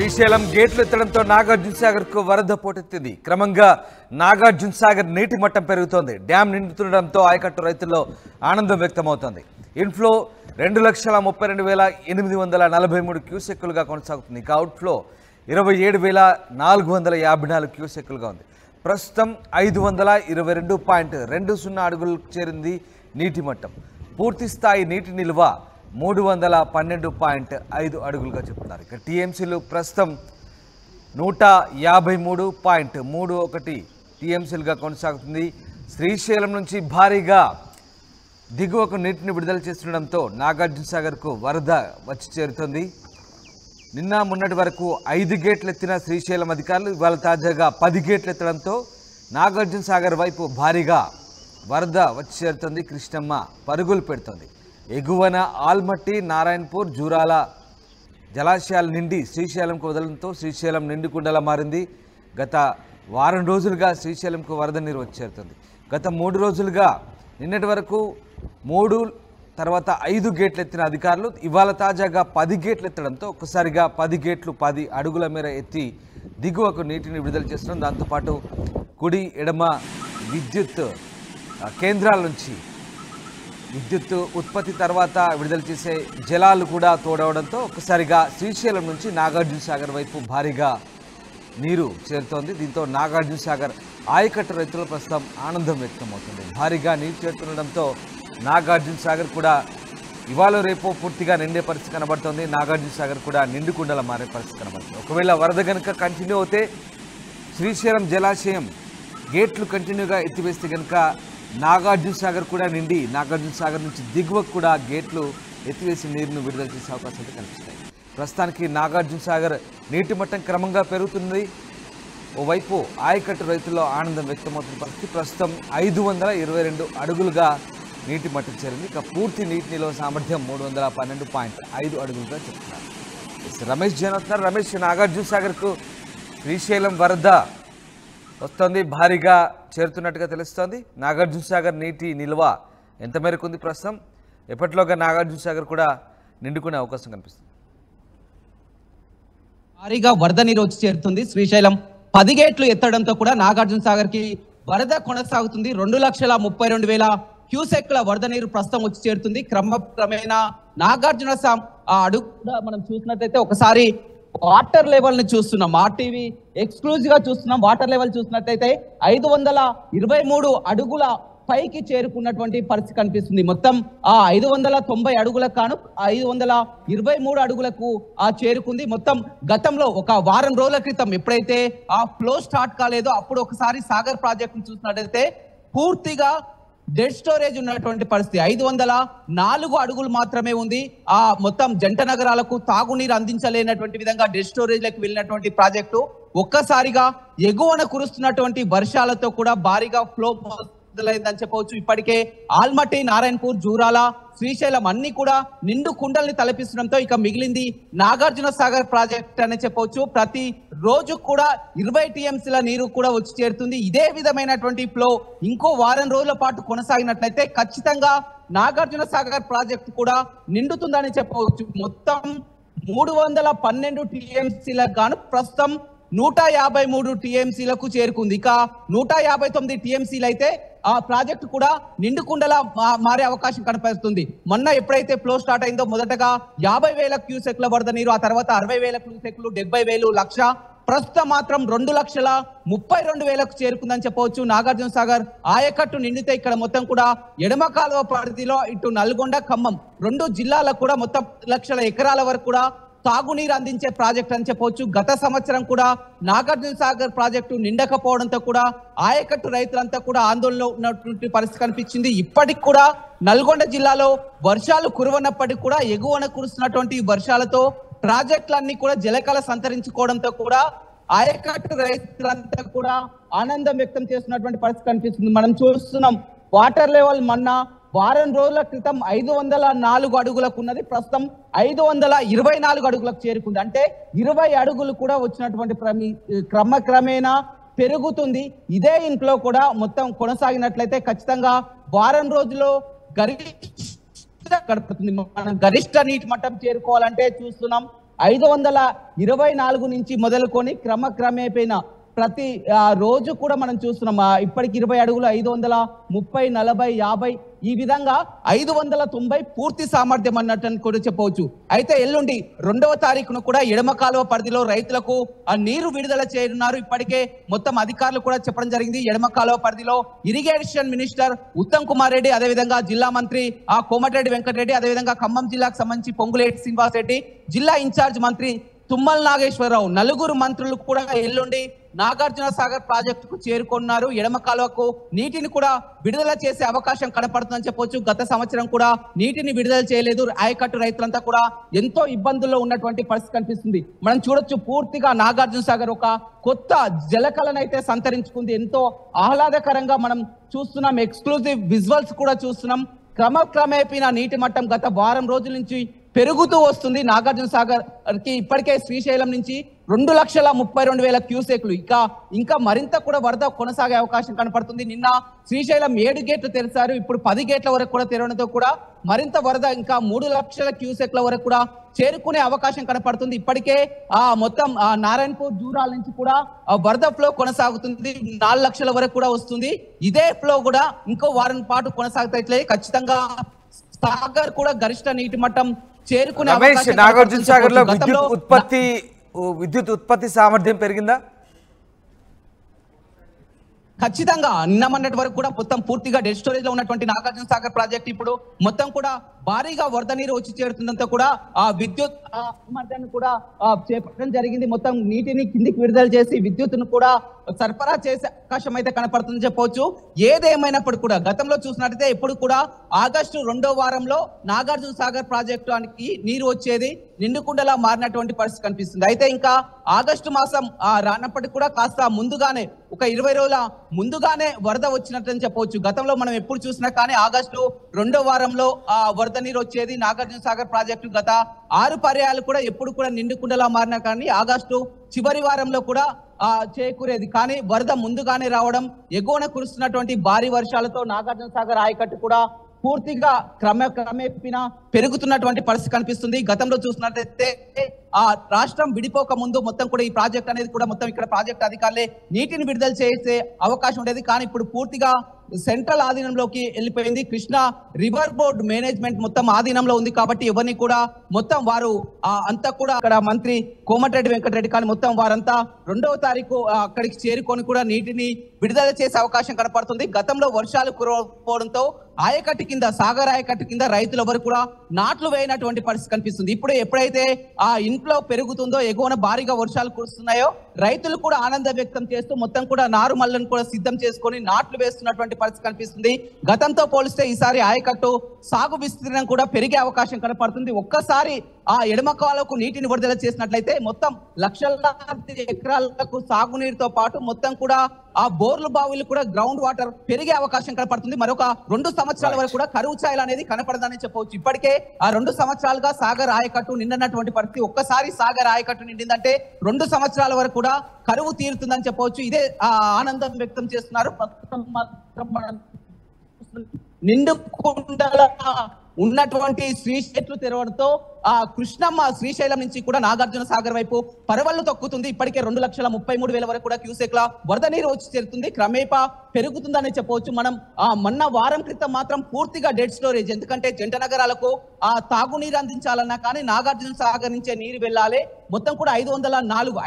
శ్రీశైలం గేట్లు ఎత్తడంతో నాగార్జునసాగర్ కు వరద పోటెత్తింది. క్రమంగా నాగార్జునసాగర్ నీటి మట్టం పెరుగుతోంది. డ్యాం నిండుతుండడంతో ఆయకట్టు రైతుల్లో ఆనందం వ్యక్తమవుతోంది. ఇన్ఫ్లో 2,32,843 క్యూసెక్కులుగా కొనసాగుతుంది. ఇక అవుట్ఫ్లో 27,454 క్యూసెక్కులుగా ఉంది. ప్రస్తుతం 522.20 అడుగులకు చేరింది నీటి మట్టం. పూర్తి స్థాయి నీటి నిల్వ 312.5 అడుగులుగా చెప్తున్నారు. ఇక టీఎంసీలు ప్రస్తుతం 153.31 టీఎంసీలుగా కొనసాగుతుంది. శ్రీశైలం నుంచి భారీగా దిగువకు నీటిని విడుదల చేస్తుండడంతో నాగార్జునసాగర్కు వరద వచ్చి చేరుతుంది. నిన్న మొన్నటి వరకు 5 గేట్లు ఎత్తిన శ్రీశైలం అధికారులు ఇవాళ తాజాగా 10 గేట్లు ఎత్తడంతో నాగార్జునసాగర్ వైపు భారీగా వరద వచ్చి చేరుతుంది. కృష్ణమ్మ పరుగులు పెడుతోంది. ఎగువన ఆల్మట్టి, నారాయణపూర్, జూరాల జలాశయాలు నిండి శ్రీశైలంకు వదలడంతో శ్రీశైలం నిండుకుండలా మారింది. గత వారం రోజులుగా శ్రీశైలంకు వరద నీరు వచ్చి చేరుతుంది. గత 3 రోజులుగా నిన్నటి వరకు 3 తర్వాత 5 గేట్లు ఎత్తిన అధికారులు ఇవాళ తాజాగా 10 గేట్లు ఎత్తడంతో ఒక్కసారిగా 10 గేట్లు 10 అడుగుల మేర ఎత్తి దిగువకు నీటిని విడుదల చేస్తున్నాం. దాంతోపాటు కుడి ఎడమ విద్యుత్ కేంద్రాల నుంచి విద్యుత్ ఉత్పత్తి తర్వాత విడుదల చేసే జలాలు కూడా తోడవడంతో ఒక్కసారిగా శ్రీశైలం నుంచి నాగార్జునసాగర్ వైపు భారీగా నీరు చేరుతోంది. దీంతో నాగార్జునసాగర్ ఆయకట్టు రైతుల ప్రస్తుతం ఆనందం వ్యక్తమవుతుంది. భారీగా నీరు చేరుతుండడంతో నాగార్జునసాగర్ కూడా ఇవాళ రేపో పూర్తిగా నిండే పరిస్థితి కనబడుతోంది. నాగార్జునసాగర్ కూడా నిండుకుండల మారే పరిస్థితి కనబడుతుంది. ఒకవేళ వరద కనుక కంటిన్యూ అవుతే శ్రీశైలం జలాశయం గేట్లు కంటిన్యూగా ఎత్తివేస్తే కనుక నాగార్జునసాగర్ కూడా నిండి నాగార్జునసాగర్ నుంచి దిగువకు కూడా గేట్లు ఎత్తివేసి నీరును విడుదల చేసే అవకాశాలు కనిపిస్తాయి. ప్రస్తుతానికి నాగార్జునసాగర్ నీటి మట్టం క్రమంగా పెరుగుతుంది. ఓవైపు ఆయకట్టు రైతుల్లో ఆనందం వ్యక్తమవుతున్న పరిస్థితి. ప్రస్తుతం 522 అడుగులుగా నీటి మట్టం చేరింది. ఇక పూర్తి నీటి నిల్వ సామర్థ్యం 312.5 అడుగులుగా చెప్తున్నారు. రమేష్ జైన్ అవుతున్నారు. రమేష్, నాగార్జునసాగర్కు శ్రీశైలం వరద వస్తుంది, భారీగా చేరుతున్నట్టుగా తెలుస్తోంది. నాగార్జునసాగర్ నీటి నిల్వ ఎంత మేరకు ఉంది ప్రస్తుతం? ఎప్పటిలోగా నాగార్జునసాగర్ కూడా నిండుకునే అవకాశం కనిపిస్తుంది? భారీగా వరద నీరు వచ్చి చేరుతుంది. శ్రీశైలం 10 గేట్లు ఎత్తడంతో కూడా నాగార్జునసాగర్ కి వరద కొనసాగుతుంది. 2,32,000 క్యూసెక్ల వరద నీరు ప్రస్తుతం వచ్చి చేరుతుంది. క్రమక్రమేణా నాగార్జున అడుగు మనం చూసినట్లయితే ఒకసారి వాటర్ లెవెల్ ని చూస్తున్నాం. ఆర్టీవీ ఎక్స్క్లూజివ్ గా చూస్తున్నాం. వాటర్ లెవెల్ చూసినట్లయితే 523 అడుగుల పైకి చేరుకున్నటువంటి పరిస్థితి కనిపిస్తుంది. మొత్తం ఆ 590 అడుగులకు కాను 523 అడుగులకు చేరుకుంది. మొత్తం గతంలో ఒక వారం రోజుల క్రితం ఎప్పుడైతే ఆ ఫ్లో స్టార్ట్ కాలేదో అప్పుడు ఒకసారి సాగర్ ప్రాజెక్ట్ చూసినట్లయితే పూర్తిగా డెడ్ స్టోరేజ్ ఉన్నటువంటి పరిస్థితి. 504 అడుగులు మాత్రమే ఉంది. ఆ మొత్తం జంట నగరాలకు తాగునీరు అందించలేనటువంటి విధంగా డెడ్ స్టోరేజ్ లకు వెళ్ళినటువంటి ప్రాజెక్టు ఒక్కసారిగా ఎగువన కురుస్తున్నటువంటి వర్షాలతో కూడా భారీగా ఫ్లో మొదలైందని చెప్పవచ్చు. ఇప్పటికే ఆల్మట్టి, నారాయణపూర్, జూరాల, శ్రీశైలం అన్ని కూడా నిండు కుండల్ని తలపిస్తుండడంతో ఇక మిగిలింది నాగార్జున సాగర్ ప్రాజెక్ట్ అనే చెప్పవచ్చు. ప్రతి రోజు కూడా 20 టీఎంసీల నీరు కూడా వచ్చి చేరుతుంది. ఇదే విధమైనటువంటి ఫ్లో ఇంకో వారం రోజుల పాటు కొనసాగినట్లయితే ఖచ్చితంగా నాగార్జున సాగర్ ప్రాజెక్ట్ కూడా నిండుతుందని చెప్పవచ్చు. మొత్తం 312 టీఎంసీలకు గాను ప్రస్తుతం 153 టీఎంసీలకు చేరుకుంది. ఇక 159 టీఎంసీలు అయితే ఆ ప్రాజెక్టు కూడా నిండుకుండలా మారే అవకాశం కనపడుతుంది. మొన్న ఎప్పుడైతే ఫ్లో స్టార్ట్ అయిందో మొదటగా 50,000 క్యూసెక్ల వరద నీరు, ఆ తర్వాత 60,000 క్యూసెక్లు, 70,000, లక్ష, ప్రస్తుతం మాత్రం 2,32,000కు చేరుకుందని చెప్పవచ్చు. నాగార్జున సాగర్ ఆయకట్టు నిండితే ఇక్కడ మొత్తం కూడా ఎడమ కాలువ పరిధిలో ఇటు నల్గొండ, ఖమ్మం 2 జిల్లాలకు కూడా మొత్తం 10 లక్షల ఎకరాల వరకు కూడా తాగునీరు అందించే ప్రాజెక్ట్ అని చెప్పవచ్చు. గత సంవత్సరం కూడా నాగార్జున సాగర్ ప్రాజెక్టు నిండకపోవడంతో కూడా ఆయకట్టు రైతులంతా కూడా ఆందోళనలో ఉన్నటువంటి పరిస్థితి కనిపించింది. ఇప్పటికి కూడా నల్గొండ జిల్లాలో వర్షాలు కురవనప్పటికీ కూడా ఎగువన కురుస్తున్నటువంటి వర్షాలతో ప్రాజెక్టులన్నీ కూడా జలకళ సంతరించుకోవడంతో కూడా ఆయకట్టు రైతులంతా కూడా ఆనందం వ్యక్తం చేస్తున్నటువంటి పరిస్థితి కనిపిస్తుంది. మనం చూస్తున్నాం వాటర్ లెవెల్ మొన్న వారం రోజుల క్రితం 504 అడుగులకు ఉన్నది, ప్రస్తుతం 524 అడుగులకు చేరుకుంది. అంటే 20 అడుగులు కూడా వచ్చినటువంటి క్రమక్రమేణా పెరుగుతుంది. ఇదే ఇంట్లో కూడా మొత్తం కొనసాగినట్లయితే ఖచ్చితంగా వారం రోజుల్లో గరిష్ట గడుపుతుంది. మనం గరిష్ట నీటి మట్టం చేరుకోవాలంటే చూస్తున్నాం 524 నుంచి మొదలుకొని క్రమక్రమేపైన ప్రతి రోజు కూడా మనం చూస్తున్నాం. ఇప్పటికి 20 అడుగులు 530, 40, 50 ఈ విధంగా 590 పూర్తి సామర్థ్యం అన్నట్టు కూడా చెప్పవచ్చు. అయితే ఎల్లుండి 2వ తారీఖున కూడా ఎడమ కాలువ పరిధిలో రైతులకు ఆ నీరు విడుదల చేయనున్నారు. ఇప్పటికే మొత్తం అధికారులు కూడా చెప్పడం జరిగింది. ఎడమ కాలువ పరిధిలో ఇరిగేషన్ మినిస్టర్ ఉత్తమ్ కుమార్ రెడ్డి, అదేవిధంగా జిల్లా మంత్రి కోమటిరెడ్డి వెంకటరెడ్డి, అదేవిధంగా ఖమ్మం జిల్లాకు సంబంధించి పొంగులేటి శ్రీనివాస్ రెడ్డి, జిల్లా ఇన్ఛార్జ్ మంత్రి తుమ్మల నాగేశ్వరరావు, నలుగురు మంత్రులు కూడా ఎల్లుండి నాగార్జున సాగర్ ప్రాజెక్టుకు చేరుకున్నారు. ఎడమ కాలువకు నీటిని కూడా విడుదల చేసే అవకాశం కనపడుతుందని చెప్పొచ్చు. గత సంవత్సరం కూడా నీటిని విడుదల చేయలేదు. ఆయకట్టు రైతులంతా కూడా ఎంతో ఇబ్బందుల్లో ఉన్నటువంటి పరిస్థితి కనిపిస్తుంది. మనం చూడొచ్చు, పూర్తిగా నాగార్జున సాగర్ ఒక కొత్త జలకళనైతే సంతరించుకుంది. ఎంతో ఆహ్లాదకరంగా మనం చూస్తున్నాం. ఎక్స్క్లూజివ్ విజువల్స్ కూడా చూస్తున్నాం. క్రమక్రమేపీ నీటి మట్టం గత వారం రోజుల నుంచి పెరుగుతూ వస్తుంది. నాగార్జున సాగర్ కి ఇప్పటికే శ్రీశైలం నుంచి 2,32,000 క్యూసెక్లు ఇంకా మరింత కూడా వరద కొనసాగే అవకాశం కనపడుతుంది. నిన్న శ్రీశైలం 7 గేట్లు తెరిచారు. ఇప్పుడు 10 గేట్ల వరకు కూడా తెరవడంతో కూడా మరింత వరద ఇంకా 3 లక్షల క్యూసెక్ల వరకు కూడా చేరుకునే అవకాశం కనపడుతుంది. ఇప్పటికే మొత్తం నారాయణపూర్ జూరాల నుంచి కూడా వరద ఫ్లో కొనసాగుతుంది. 4 లక్షల వరకు కూడా వస్తుంది. ఇదే ఫ్లో కూడా ఇంకో వారం పాటు కొనసాగుతాయిట్లే ఖచ్చితంగా సాగర్ కూడా గరిష్ట నీటి మట్టం చేరుకునే అవకాశం. నాగార్జున సాగర్ లో విద్యుత్ ఉత్పత్తి సామర్థ్యం పెరిగిందా? ఖచ్చితంగా నిన్న మొన్నటి వరకు కూడా మొత్తం పూర్తిగా డెడ్ స్టోరేజ్ లో ఉన్నటువంటి నాగార్జున సాగర్ ప్రాజెక్ట్ ఇప్పుడు మొత్తం కూడా భారీగా వరద నీరు వచ్చి చేరుతుందంతా కూడా ఆ విద్యుత్ సామర్థ్యాన్ని కూడా చేపట్టడం జరిగింది. మొత్తం నీటిని కిందికి విడుదల చేసి విద్యుత్తును కూడా సరఫరా చేసే అవకాశం అయితే కనపడుతుందని చెప్పవచ్చు. ఏదేమైనప్పుడు కూడా గతంలో చూసినట్టయితే ఎప్పుడు కూడా ఆగస్టు 2వ వారంలో నాగార్జున సాగర్ ప్రాజెక్టు అని నీరు వచ్చేది నిండుకుండలా మారినటువంటి పరిస్థితి కనిపిస్తుంది. అయితే ఇంకా ఆగస్టు మాసం రానప్పటికీ కూడా కాస్త ముందుగానే ఒక 20 రోజుల ముందుగానే వరద వచ్చినట్టు చెప్పవచ్చు. గతంలో మనం ఎప్పుడు చూసినా కానీ ఆగస్టు 2వ వారంలో వరద నీరు వచ్చేది. నాగార్జున సాగర్ ప్రాజెక్టు గత 6 పర్యాలు కూడా ఎప్పుడు కూడా నిండుకుండలా మారినా కానీ ఆగస్టు చివరి వారంలో కూడా చేకూరేది. కానీ వరద ముందుగానే రావడం, ఎగువన కురుస్తున్నటువంటి భారీ వర్షాలతో నాగార్జున సాగర్ ఆయకట్టు కూడా పూర్తిగా క్రమేపీన పెరుగుతున్నటువంటి పరిస్థితి కనిపిస్తుంది. గతంలో చూసినట్లయితే రాష్ట్రం విడిపోక ముందు మొత్తం కూడా ఈ ప్రాజెక్ట్ అనేది కూడా మొత్తం ఇక్కడ ప్రాజెక్ట్ అధికారులే నీటిని విడుదల చేసే అవకాశం ఉండేది. కానీ ఇప్పుడు పూర్తిగా సెంట్రల్ ఆధీనంలోకి వెళ్ళిపోయింది. కృష్ణా రివర్ బోర్డ్ మేనేజ్మెంట్ మొత్తం ఆధీనంలో ఉంది. కాబట్టి ఎవరిని కూడా మొత్తం వారు అంతా కూడా అక్కడ మంత్రి కోమటిరెడ్డి వెంకటరెడ్డి కానీ మొత్తం వారంతా 2వ తారీఖు అక్కడికి చేరుకొని కూడా నీటిని విడుదల చేసే అవకాశం కనపడుతుంది. గతంలో వర్షాలు కురవకపోవడంతో ఆయకట్టు కింద సాగర్ ఆయకట్టు కింద రైతులు ఎవరు కూడా నాట్లు వేయనటువంటి పరిస్థితి కనిపిస్తుంది. ఇప్పుడు ఎప్పుడైతే ఇంట్లో పెరుగుతుందో, ఎగువన భారీగా వర్షాలు కురుస్తున్నాయో రైతులు కూడా ఆనందం వ్యక్తం చేస్తూ మొత్తం కూడా నారుమల్లను కూడా సిద్ధం చేసుకొని నాట్లు వేస్తున్నటువంటి పరిస్థితి కనిపిస్తుంది. గతంతో పోలిస్తే ఈసారి ఆయకట్టు సాగు విస్తీర్ణం కూడా పెరిగే అవకాశం కనపడుతుంది. ఒక్కసారి ఎడమ కాలువకు నీటిని విడుదల చేసినట్లయితే మొత్తం లక్షలాది ఎకరాలకు సాగునీరుతో పాటు మొత్తం కూడా బోర్లు బావులు కూడా గ్రౌండ్ వాటర్ పెరిగే అవకాశం కనపడుతుంది. మరొక 2 సంవత్సరాల వరకు కూడా కరువు ఛాయలు అనేది కనపడదని చెప్పవచ్చు. ఇప్పటికే 2 సంవత్సరాలుగా సాగర్ ఆయకట్టు నిండినటువంటి పరిస్థితి. ఒక్కసారి సాగర్ ఆయకట్టు నిండిందంటే 2 సంవత్సరాల వరకు కూడా కరువు తీరుతుందని చెప్పవచ్చు. ఇదే ఆనందం వ్యక్తం చేస్తున్నారు. నిండుకుండల ఉన్నటువంటి శ్రీశైలం తెరవడంతో కృష్ణమ్మ శ్రీశైలం నుంచి కూడా నాగార్జున సాగర్ వైపు పరవళ్లు తొక్కుతుంది. ఇప్పటికే 2,33,000 వరకు కూడా క్యూసెక్ల వరద నీరు వచ్చి చేరుతుంది. క్రమేపా పెరుగుతుందని చెప్పవచ్చు. మనం మొన్న వారం క్రితం మాత్రం పూర్తిగా డెడ్ స్టోరేజ్, ఎందుకంటే జంట నగరాలకు తాగునీరు అందించాలన్నా కానీ నాగార్జున సాగర్ నుంచే నీరు వెళ్ళాలి. మొత్తం కూడా 504